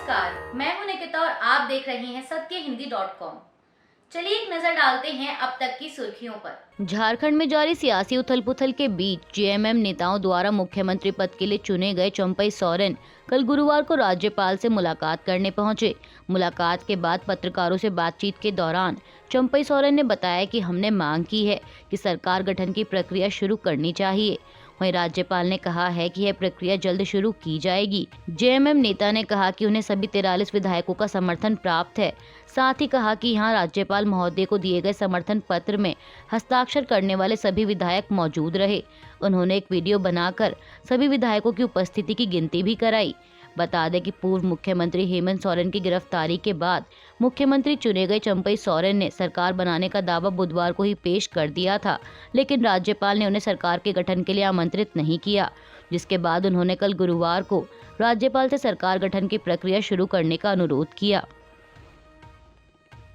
नमस्कार, मैं हूं निकिता और आप देख रहे हैं सत्यहिंदी.com। चलिए एक नजर डालते हैं अब तक की सुर्खियों पर। झारखंड में जारी सियासी उथल-पुथल के बीच जेएमएम नेताओं द्वारा मुख्यमंत्री पद के लिए चुने गए चंपई सोरेन कल गुरुवार को राज्यपाल से मुलाकात करने पहुंचे। मुलाकात के बाद पत्रकारों से बातचीत के दौरान चंपई सोरेन ने बताया कि हमने मांग की है कि सरकार गठन की प्रक्रिया शुरू करनी चाहिए। वहीं राज्यपाल ने कहा है कि यह प्रक्रिया जल्द शुरू की जाएगी। जेएमएम नेता ने कहा कि उन्हें सभी 43 विधायकों का समर्थन प्राप्त है। साथ ही कहा कि यहाँ राज्यपाल महोदय को दिए गए समर्थन पत्र में हस्ताक्षर करने वाले सभी विधायक मौजूद रहे। उन्होंने एक वीडियो बनाकर सभी विधायकों की उपस्थिति की गिनती भी कराई। बता दें कि पूर्व मुख्यमंत्री हेमंत सोरेन की गिरफ्तारी के बाद मुख्यमंत्री चुने गए चंपई सोरेन ने सरकार बनाने का दावा बुधवार को ही पेश कर दिया था, लेकिन राज्यपाल ने उन्हें सरकार के गठन के लिए आमंत्रित नहीं किया, जिसके बाद उन्होंने कल गुरुवार को राज्यपाल से सरकार गठन की प्रक्रिया शुरू करने का अनुरोध किया।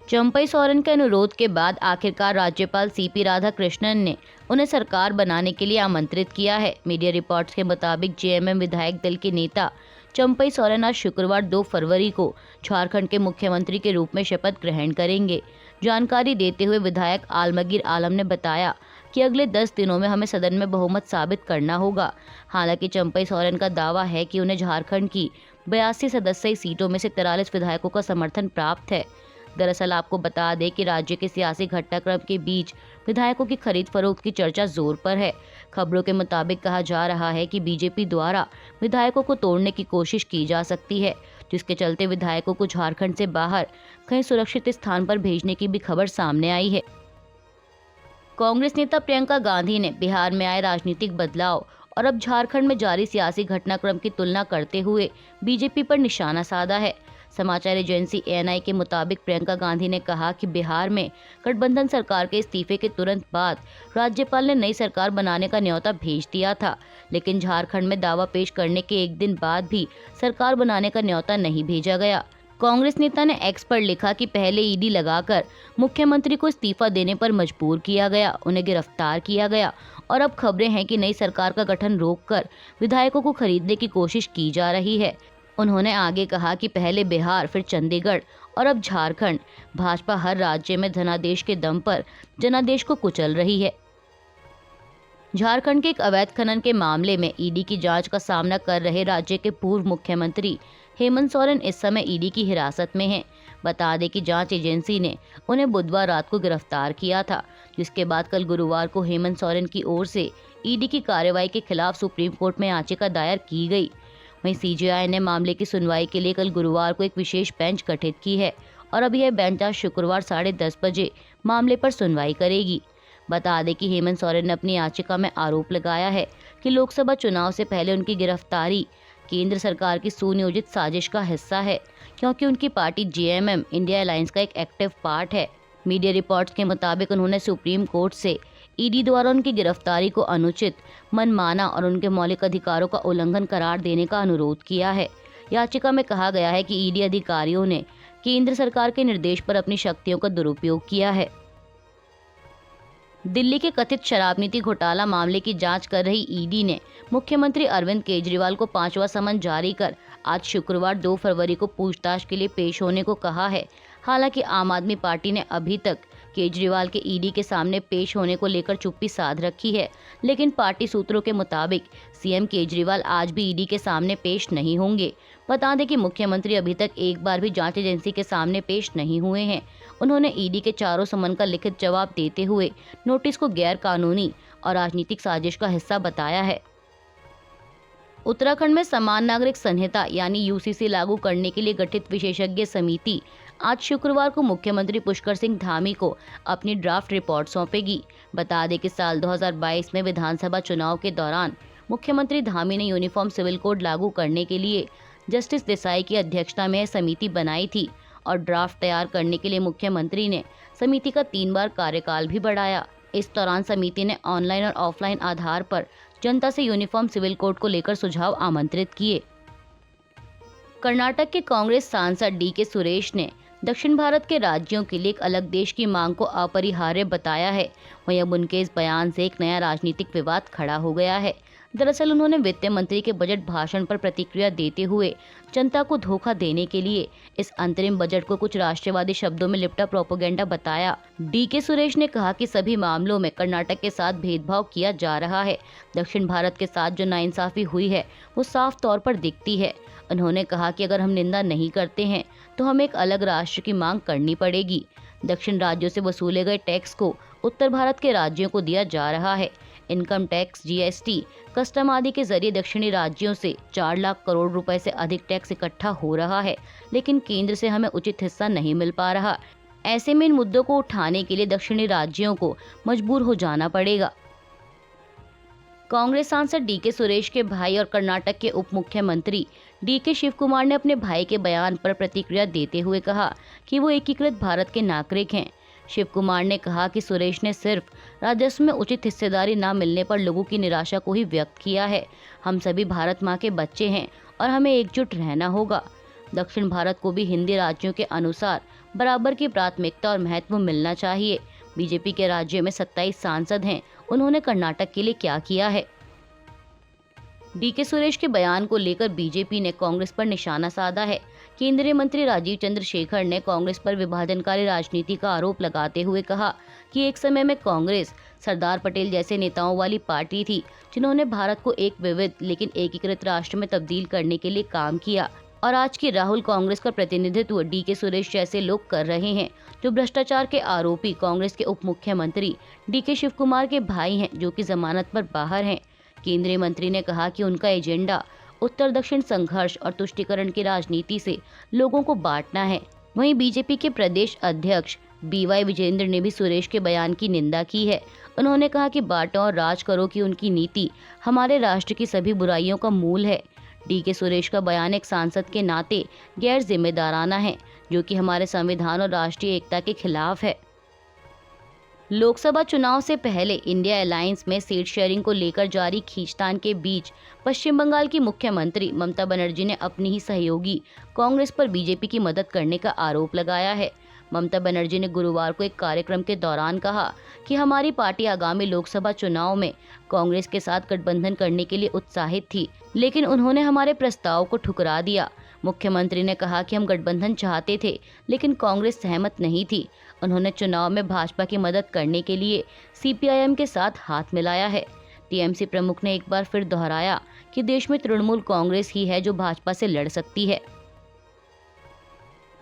चंपई सोरेन के अनुरोध के बाद आखिरकार राज्यपाल सीपी राधाकृष्णन ने उन्हें सरकार बनाने के लिए आमंत्रित किया है। मीडिया रिपोर्ट्स के मुताबिक जेएमएम विधायक दल के नेता चंपई सोरेन आज शुक्रवार 2 फरवरी को झारखंड के मुख्यमंत्री के रूप में शपथ ग्रहण करेंगे। जानकारी देते हुए विधायक आलमगीर आलम ने बताया कि अगले 10 दिनों में हमें सदन में बहुमत साबित करना होगा। हालांकि चंपई सोरेन का दावा है कि उन्हें झारखंड की 82 सदस्यीय सीटों में से 43 विधायकों का समर्थन प्राप्त है। दरअसल आपको बता दें कि राज्य के सियासी घटनाक्रम के बीच विधायकों की खरीद फरोख्त की चर्चा जोर पर है। खबरों के मुताबिक कहा जा रहा है कि बीजेपी द्वारा विधायकों को तोड़ने की कोशिश की जा सकती है, जिसके चलते विधायकों को झारखंड से बाहर कहीं सुरक्षित स्थान पर भेजने की भी खबर सामने आई है। कांग्रेस नेता प्रियंका गांधी ने बिहार में आए राजनीतिक बदलाव और अब झारखंड में जारी सियासी घटनाक्रम की तुलना करते हुए बीजेपी पर निशाना साधा है। समाचार एजेंसी एएनआई के मुताबिक प्रियंका गांधी ने कहा कि बिहार में गठबंधन सरकार के इस्तीफे के तुरंत बाद राज्यपाल ने नई सरकार बनाने का न्योता भेज दिया था, लेकिन झारखंड में दावा पेश करने के एक दिन बाद भी सरकार बनाने का न्योता नहीं भेजा गया। कांग्रेस नेता ने एक्स पर लिखा कि पहले ईडी लगाकर मुख्यमंत्री को इस्तीफा देने पर मजबूर किया गया, उन्हें गिरफ्तार किया गया और अब खबरें हैं कि नई सरकार का गठन रोककर विधायकों को खरीदने की कोशिश की जा रही है। उन्होंने आगे कहा कि पहले बिहार, फिर चंडीगढ़ और अब झारखंड, भाजपा हर राज्य में धनादेश के दम पर जनादेश को कुचल रही है। झारखंड के एक अवैध खनन के मामले में ईडी की जांच का सामना कर रहे राज्य के पूर्व मुख्यमंत्री हेमंत सोरेन इस समय ईडी की हिरासत में हैं। बता दें कि जांच एजेंसी ने उन्हें बुधवार रात को गिरफ्तार किया था, जिसके बाद कल गुरुवार को हेमंत सोरेन की ओर से ईडी की कार्रवाई के खिलाफ सुप्रीम कोर्ट में याचिका दायर की गई। वहीं सीजेआई ने मामले की सुनवाई के लिए कल गुरुवार को एक विशेष बेंच गठित की है और अब यह बेंच आज शुक्रवार 10:30 बजे मामले पर सुनवाई करेगी। बता दें कि हेमंत सोरेन ने अपनी याचिका में आरोप लगाया है कि लोकसभा चुनाव से पहले उनकी गिरफ्तारी केंद्र सरकार की सुनियोजित साजिश का हिस्सा है, क्योंकि उनकी पार्टी जेएमएम इंडिया अलायंस का एक एक्टिव पार्ट है। मीडिया रिपोर्ट्स के मुताबिक उन्होंने सुप्रीम कोर्ट से ईडी द्वारा उनकी गिरफ्तारी को अनुचित, मनमाना और उनके मौलिक अधिकारों का उल्लंघन करार देने का अनुरोध किया है। याचिका में कहा गया है कि ईडी अधिकारियों ने केंद्र सरकार के निर्देश पर अपनी शक्तियों का दुरुपयोग किया है। दिल्ली के कथित शराब नीति घोटाला मामले की जांच कर रही ईडी ने मुख्यमंत्री अरविंद केजरीवाल को 5वां समन जारी कर आज शुक्रवार 2 फरवरी को पूछताछ के लिए पेश होने को कहा है। हालांकि आम आदमी पार्टी ने अभी तक केजरीवाल के ईडी के सामने पेश होने को लेकर चुप्पी साध रखी है, लेकिन पार्टी सूत्रों के मुताबिक सीएम केजरीवाल आज भी ईडी के सामने पेश नहीं होंगे। बता दें कि मुख्यमंत्री अभी तक एक बार भी जांच एजेंसी के सामने पेश नहीं हुए हैं। उन्होंने ईडी के चारों समन का लिखित जवाब देते हुए नोटिस को गैर कानूनी और राजनीतिक साजिश का हिस्सा बताया है। उत्तराखंड में समान नागरिक संहिता यानी यूसीसी लागू करने के लिए गठित विशेषज्ञ समिति आज शुक्रवार को मुख्यमंत्री पुष्कर सिंह धामी को अपनी ड्राफ्ट रिपोर्ट सौंपेगी। बता दें कि साल 2022 में विधानसभा चुनाव के दौरान मुख्यमंत्री धामी ने यूनिफॉर्म सिविल कोड लागू करने के लिए जस्टिस देसाई की अध्यक्षता में समिति बनाई थी और ड्राफ्ट तैयार करने के लिए मुख्यमंत्री ने समिति का 3 बार कार्यकाल भी बढ़ाया। इस दौरान समिति ने ऑनलाइन और ऑफलाइन आधार पर जनता से यूनिफॉर्म सिविल कोड को लेकर सुझाव आमंत्रित किए। कर्नाटक के कांग्रेस सांसद डीके सुरेश ने दक्षिण भारत के राज्यों के लिए एक अलग देश की मांग को अपरिहार्य बताया है। वहीं अब उनके इस बयान से एक नया राजनीतिक विवाद खड़ा हो गया है। दरअसल उन्होंने वित्त मंत्री के बजट भाषण पर प्रतिक्रिया देते हुए जनता को धोखा देने के लिए इस अंतरिम बजट को कुछ राष्ट्रवादी शब्दों में लिपटा प्रोपेगेंडा बताया। डीके सुरेश ने कहा कि सभी मामलों में कर्नाटक के साथ भेदभाव किया जा रहा है। दक्षिण भारत के साथ जो नाइंसाफी हुई है वो साफ तौर पर दिखती है। उन्होंने कहा कि अगर हम निंदा नहीं करते हैं तो हमें एक अलग राष्ट्र की मांग करनी पड़ेगी। दक्षिण राज्यों से वसूले गए टैक्स को उत्तर भारत के राज्यों को दिया जा रहा है। इनकम टैक्स, जीएसटी, कस्टम आदि के जरिए दक्षिणी राज्यों से 4 लाख करोड़ रुपए से अधिक टैक्स इकट्ठा हो रहा है, लेकिन केंद्र से हमें उचित हिस्सा नहीं मिल पा रहा। ऐसे में इन मुद्दों को उठाने के लिए दक्षिणी राज्यों को मजबूर हो जाना पड़ेगा। कांग्रेस सांसद डीके सुरेश के भाई और कर्नाटक के उप मुख्यमंत्री डीके शिव कुमार ने अपने भाई के बयान पर प्रतिक्रिया देते हुए कहा कि वो एकीकृत भारत के नागरिक हैं। शिव कुमार ने कहा कि सुरेश ने सिर्फ राजस्व में उचित हिस्सेदारी न मिलने पर लोगों की निराशा को ही व्यक्त किया है। हम सभी भारत माँ के बच्चे हैं और हमें एकजुट रहना होगा। दक्षिण भारत को भी हिंदी राज्यों के अनुसार बराबर की प्राथमिकता और महत्व मिलना चाहिए। बीजेपी के राज्य में 27 सांसद हैं, उन्होंने कर्नाटक के लिए क्या किया है? डीके सुरेश के बयान को लेकर बीजेपी ने कांग्रेस पर निशाना साधा है। केंद्रीय मंत्री राजीव चंद्रशेखर ने कांग्रेस पर विभाजनकारी राजनीति का आरोप लगाते हुए कहा कि एक समय में कांग्रेस सरदार पटेल जैसे नेताओं वाली पार्टी थी, जिन्होंने भारत को एक विविध लेकिन एकीकृत राष्ट्र में तब्दील करने के लिए काम किया, और आज की राहुल कांग्रेस का प्रतिनिधित्व डीके सुरेश जैसे लोग कर रहे हैं, जो भ्रष्टाचार के आरोपी कांग्रेस के उप मुख्यमंत्री डीके शिव कुमार के भाई हैं, जो कि जमानत पर बाहर हैं। केंद्रीय मंत्री ने कहा कि उनका एजेंडा उत्तर दक्षिण संघर्ष और तुष्टीकरण की राजनीति से लोगों को बांटना है। वहीं बीजेपी के प्रदेश अध्यक्ष बीवाई विजेंद्र ने भी सुरेश के बयान की निंदा की है। उन्होंने कहा कि बांटो और राज करो की उनकी नीति हमारे राष्ट्र की सभी बुराइयों का मूल है। डीके सुरेश का बयान एक सांसद के नाते गैर जिम्मेदाराना है, जो कि हमारे संविधान और राष्ट्रीय एकता के खिलाफ है। लोकसभा चुनाव से पहले इंडिया अलायंस में सीट शेयरिंग को लेकर जारी खींचतान के बीच पश्चिम बंगाल की मुख्यमंत्री ममता बनर्जी ने अपनी ही सहयोगी कांग्रेस पर बीजेपी की मदद करने का आरोप लगाया है। ममता बनर्जी ने गुरुवार को एक कार्यक्रम के दौरान कहा कि हमारी पार्टी आगामी लोकसभा चुनाव में कांग्रेस के साथ गठबंधन करने के लिए उत्साहित थी, लेकिन उन्होंने हमारे प्रस्ताव को ठुकरा दिया। मुख्यमंत्री ने कहा कि हम गठबंधन चाहते थे, लेकिन कांग्रेस सहमत नहीं थी। उन्होंने चुनाव में भाजपा की मदद करने के लिए सीपीआईएम के साथ हाथ मिलाया है। टीएमसी प्रमुख ने एक बार फिर दोहराया कि देश में तृणमूल कांग्रेस ही है जो भाजपा से लड़ सकती है।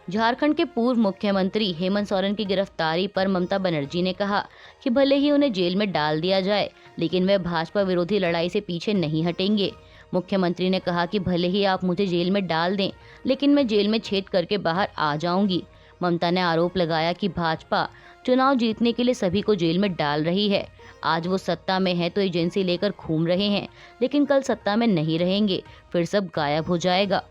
झारखंड के पूर्व मुख्यमंत्री हेमंत सोरेन की गिरफ्तारी पर ममता बनर्जी ने कहा कि भले ही उन्हें जेल में डाल दिया जाए, लेकिन वे भाजपा विरोधी लड़ाई से पीछे नहीं हटेंगे। मुख्यमंत्री ने कहा कि भले ही आप मुझे जेल में डाल दें, लेकिन मैं जेल में छेद करके बाहर आ जाऊंगी। ममता ने आरोप लगाया कि भाजपा चुनाव जीतने के लिए सभी को जेल में डाल रही है। आज वो सत्ता में है तो एजेंसी लेकर घूम रहे हैं, लेकिन कल सत्ता में नहीं रहेंगे, फिर सब गायब हो जाएगा।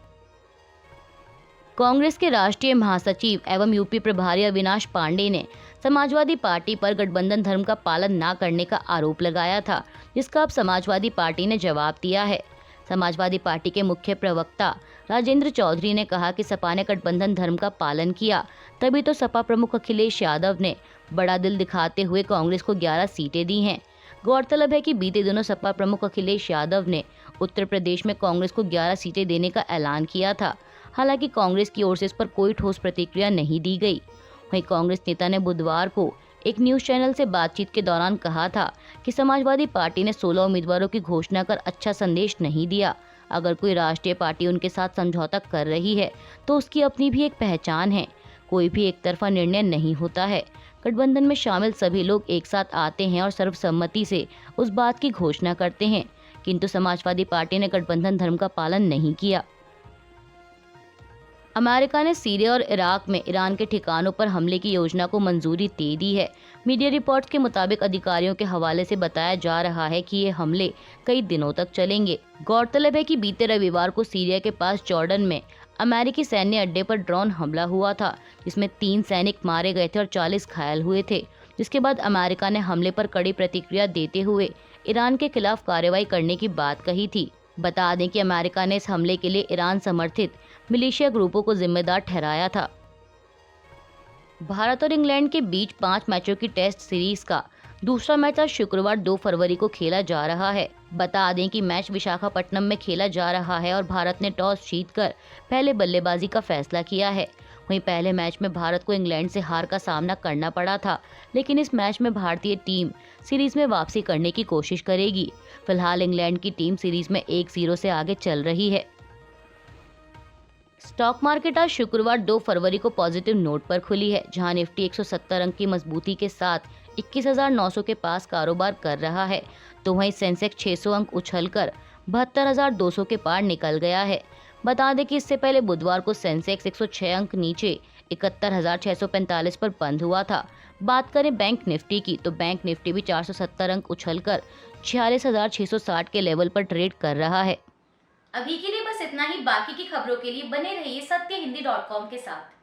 कांग्रेस के राष्ट्रीय महासचिव एवं यूपी प्रभारी अविनाश पांडे ने समाजवादी पार्टी पर गठबंधन धर्म का पालन न करने का आरोप लगाया था, जिसका अब समाजवादी पार्टी ने जवाब दिया है। समाजवादी पार्टी के मुख्य प्रवक्ता राजेंद्र चौधरी ने कहा कि सपा ने गठबंधन धर्म का पालन किया, तभी तो सपा प्रमुख अखिलेश यादव ने बड़ा दिल दिखाते हुए कांग्रेस को 11 सीटें दी हैं। गौरतलब है कि बीते दिनों सपा प्रमुख अखिलेश यादव ने उत्तर प्रदेश में कांग्रेस को 11 सीटें देने का ऐलान किया था। हालांकि कांग्रेस की ओर से इस पर कोई ठोस प्रतिक्रिया नहीं दी गई। वहीं कांग्रेस नेता ने बुधवार को एक न्यूज चैनल से बातचीत के दौरान कहा था कि समाजवादी पार्टी ने 16 उम्मीदवारों की घोषणा कर अच्छा संदेश नहीं दिया। अगर कोई राष्ट्रीय पार्टी उनके साथ समझौता कर रही है तो उसकी अपनी भी एक पहचान है। कोई भी एक तरफा निर्णय नहीं होता है। गठबंधन में शामिल सभी लोग एक साथ आते हैं और सर्वसम्मति से उस बात की घोषणा करते हैं, किंतु समाजवादी पार्टी ने गठबंधन धर्म का पालन नहीं किया। अमेरिका ने सीरिया और इराक में ईरान के ठिकानों पर हमले की योजना को मंजूरी दे दी है। मीडिया रिपोर्ट्स के मुताबिक अधिकारियों के हवाले से बताया जा रहा है कि ये हमले कई दिनों तक चलेंगे। गौरतलब है कि बीते रविवार को सीरिया के पास जॉर्डन में अमेरिकी सैन्य अड्डे पर ड्रोन हमला हुआ था, जिसमें 3 सैनिक मारे गए थे और 40 घायल हुए थे। जिसके बाद अमेरिका ने हमले पर कड़ी प्रतिक्रिया देते हुए ईरान के खिलाफ कार्रवाई करने की बात कही थी। बता दें कि अमेरिका ने इस हमले के लिए ईरान समर्थित मिलिशिया ग्रुपों को जिम्मेदार ठहराया था। भारत और इंग्लैंड के बीच 5 मैचों की टेस्ट सीरीज का दूसरा मैच आज शुक्रवार 2 फरवरी को खेला जा रहा है। बता दें कि मैच विशाखापट्टनम में खेला जा रहा है और भारत ने टॉस जीतकर पहले बल्लेबाजी का फैसला किया है। वहीं पहले मैच में भारत को इंग्लैंड से हार का सामना करना पड़ा था, लेकिन इस मैच में भारतीय टीम सीरीज में वापसी करने की कोशिश करेगी। फिलहाल इंग्लैंड की टीम सीरीज में 1-0 से आगे चल रही है। स्टॉक मार्केट आज शुक्रवार 2 फरवरी को पॉजिटिव नोट पर खुली है, जहां निफ्टी 170 अंक की मजबूती के साथ 21,900 के पास कारोबार कर रहा है, तो वहीं सेंसेक्स 600 अंक उछलकर 72,200 के पार निकल गया है। बता दें कि इससे पहले बुधवार को सेंसेक्स 106 अंक नीचे 71,645 पर बंद हुआ था। बात करें बैंक निफ्टी की, तो बैंक निफ्टी भी 470 अंक उछलकर 46,660 के लेवल पर ट्रेड कर रहा है। अभी के लिए बस इतना ही। बाकी की खबरों के लिए बने रहिए सत्य हिंदी .com के साथ।